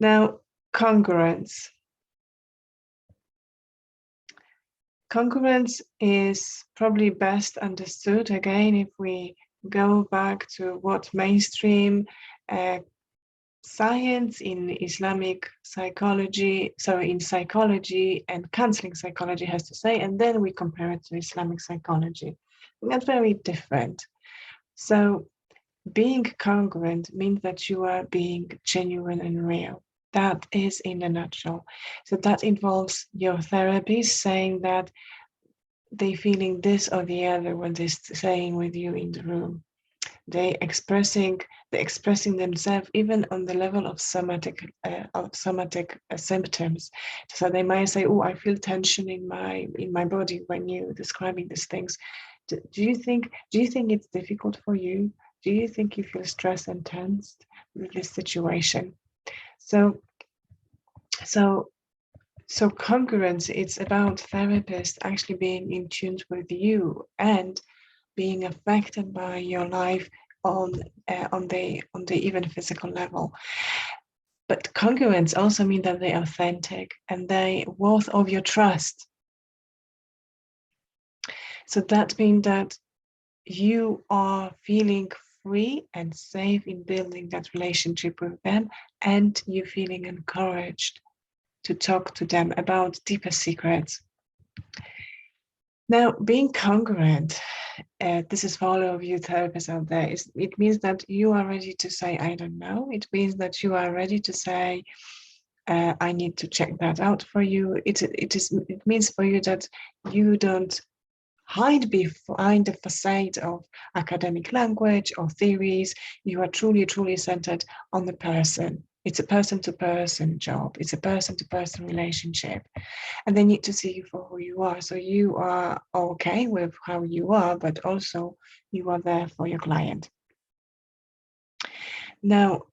Now, congruence. Congruence is probably best understood, again, if we go back to what mainstream science in Islamic psychology, in psychology and counseling psychology has to say, and then we compare it to Islamic psychology. They're very different. So being congruent means that you are being genuine and real. That is in a nutshell. So that involves your therapist saying that they feeling this or the other when they're saying with you in the room. They expressing themselves even on the level of somatic symptoms. So they might say, "Oh, I feel tension in my body when you're describing these things." Do you think it's difficult for you? Do you think you feel stressed and tensed with this situation? So congruence, it's about therapists actually being in tune with you and being affected by your life on the even physical level. But congruence also means that they're authentic and they worth of your trust. So that means that you are feeling free and safe in building that relationship with them, and you feeling encouraged to talk to them about deeper secrets. Now, being congruent, this is for all of you therapists out there, it means that you are ready to say, I don't know. It means that you are ready to say, I need to check that out for you. It means for you that you don't hide behind the facade of academic language or theories. You are truly, truly centered on the person. It's a person-to-person job. It's a person-to-person relationship. And they need to see you for who you are. So you are okay with how you are, but also you are there for your client. Now,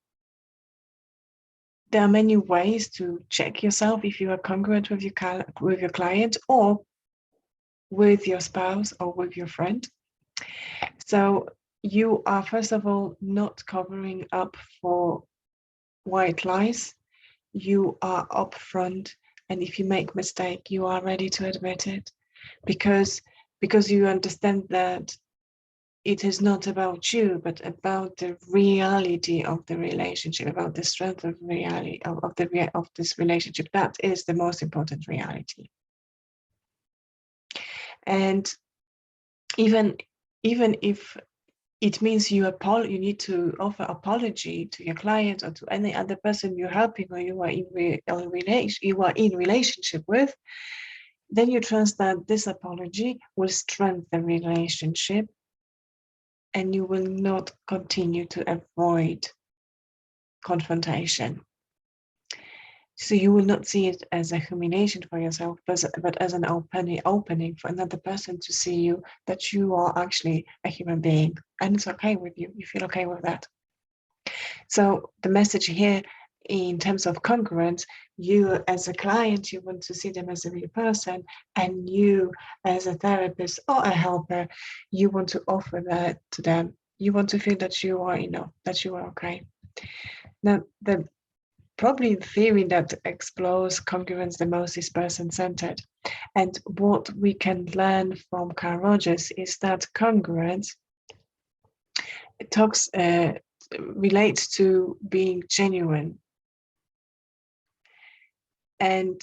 there are many ways to check yourself if you are congruent with your client or with your spouse or with your friend. So you are, first of all, not covering up for white lies. You are upfront, and if you make mistake, you are ready to admit it, because you understand that it is not about you, but about the reality of the relationship, about the strength of reality of this relationship. That is the most important reality. And even if it means you need to offer apology to your client or to any other person you're helping or you are in relationship with, then you trust that this apology will strengthen the relationship and you will not continue to avoid confrontation. So you will not see it as a humiliation for yourself, but as an opening for another person to see you, that you are actually a human being and it's okay with you. You feel okay with that. So the message here in terms of congruence, you as a client, you want to see them as a real person, and you as a therapist or a helper, you want to offer that to them. You want to feel that you are enough, that you are okay. Now, the probably theory that explores congruence the most is person-centered. And what we can learn from Carl Rogers is that congruence relates to being genuine. And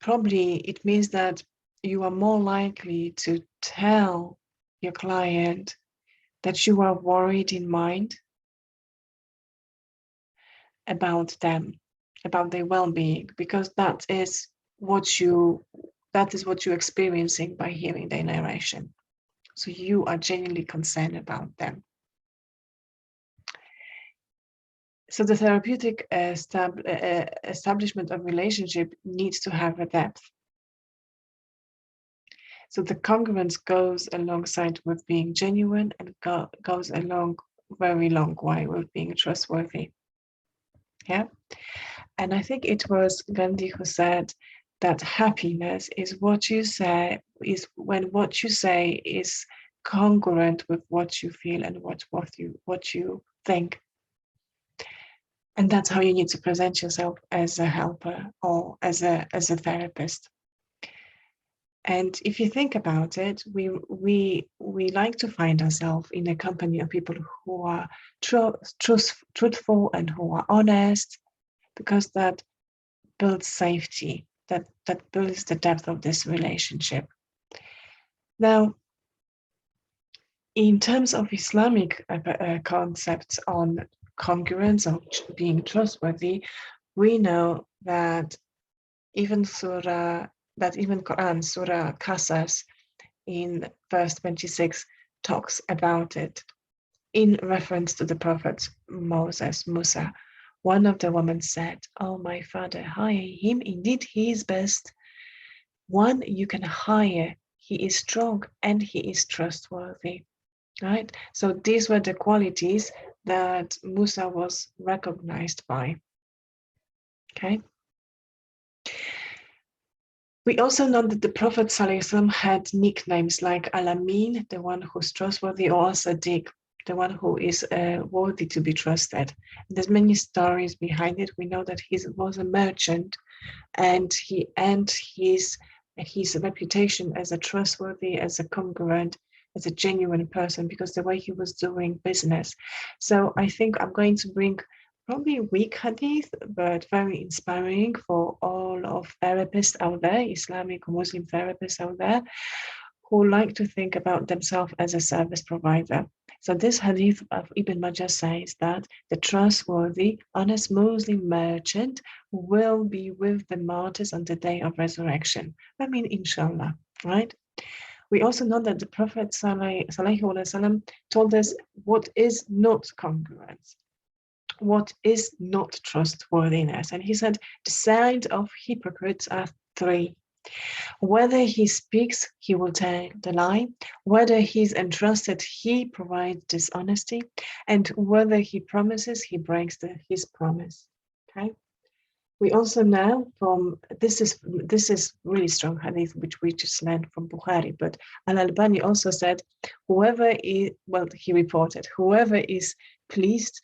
probably it means that you are more likely to tell your client that you are worried in mind about them, about their well-being, because that is what you're experiencing by hearing their narration. So you are genuinely concerned about them. So the therapeutic establishment of relationship needs to have a depth. So the congruence goes alongside with being genuine and goes a very long way with being trustworthy. Yeah. And I think it was Gandhi who said that happiness is what you say, is when what you say is congruent with what you feel and what you think. And that's how you need to present yourself as a helper or as a therapist. And if you think about it, we like to find ourselves in a company of people who are truthful and who are honest, because that builds safety, that builds the depth of this relationship. Now, in terms of Islamic concepts on congruence or being trustworthy, we know that even Quran, Surah Qasas, in verse 26, talks about it in reference to the prophet Moses, Musa. One of the women said, "Oh, my father, hire him. Indeed, he is best. One you can hire. He is strong and he is trustworthy." Right? So these were the qualities that Musa was recognized by. Okay. We also know that the Prophet ﷺ had nicknames like Al-Amin, the one who's trustworthy, or Sadiq, the one who is worthy to be trusted. There's many stories behind it. We know that he was a merchant, and his reputation as a trustworthy, as a congruent, as a genuine person, because the way he was doing business. So I think I'm going to bring probably weak hadith, but very inspiring for all of therapists out there, Islamic or Muslim therapists out there, who like to think about themselves as a service provider. So this hadith of Ibn Majah says that the trustworthy, honest Muslim merchant will be with the martyrs on the day of resurrection. I mean, inshallah, right? We also know that the Prophet ﷺ told us what is not congruence, what is not trustworthiness. And he said, the signs of hypocrites are three. Whether he speaks, he will tell the lie. Whether he's entrusted, he provides dishonesty. And whether he promises, he breaks his promise. Okay. We also know from this is really strong hadith, which we just learned from Bukhari. But Al-Albani also said, he reported, whoever is pleased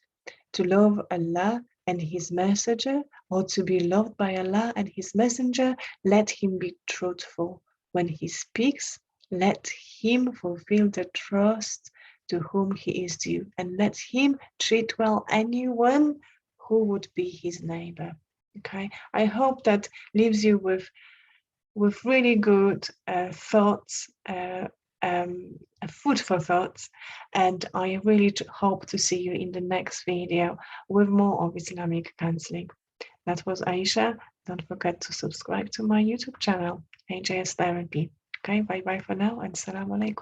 to love Allah and his messenger, or to be loved by Allah and his messenger, let him be truthful. When he speaks, let him fulfill the trust to whom he is due, and let him treat well anyone who would be his neighbor. Okay, I hope that leaves you with really good thoughts, food for thoughts, and I really hope to see you in the next video with more of Islamic counseling. That was Aisha. Don't forget to subscribe to my YouTube channel, AJS Therapy. Okay, bye bye for now, and Assalamu alaikum.